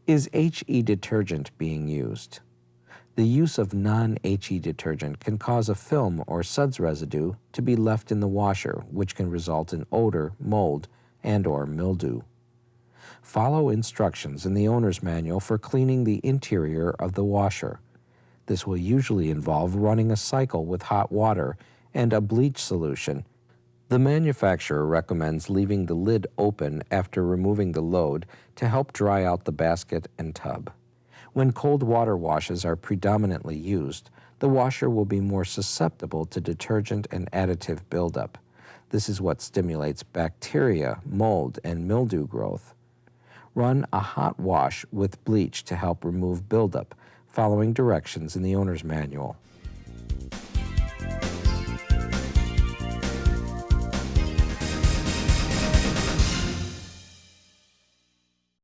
Is HE detergent being used? The use of non-HE detergent can cause a film or suds residue to be left in the washer, which can result in odor, mold, and/or mildew. Follow instructions in the owner's manual for cleaning the interior of the washer. This will usually involve running a cycle with hot water and a bleach solution. The manufacturer recommends leaving the lid open after removing the load to help dry out the basket and tub. When cold water washes are predominantly used, the washer will be more susceptible to detergent and additive buildup. This is what stimulates bacteria, mold, and mildew growth. Run a hot wash with bleach to help remove buildup, following directions in the owner's manual.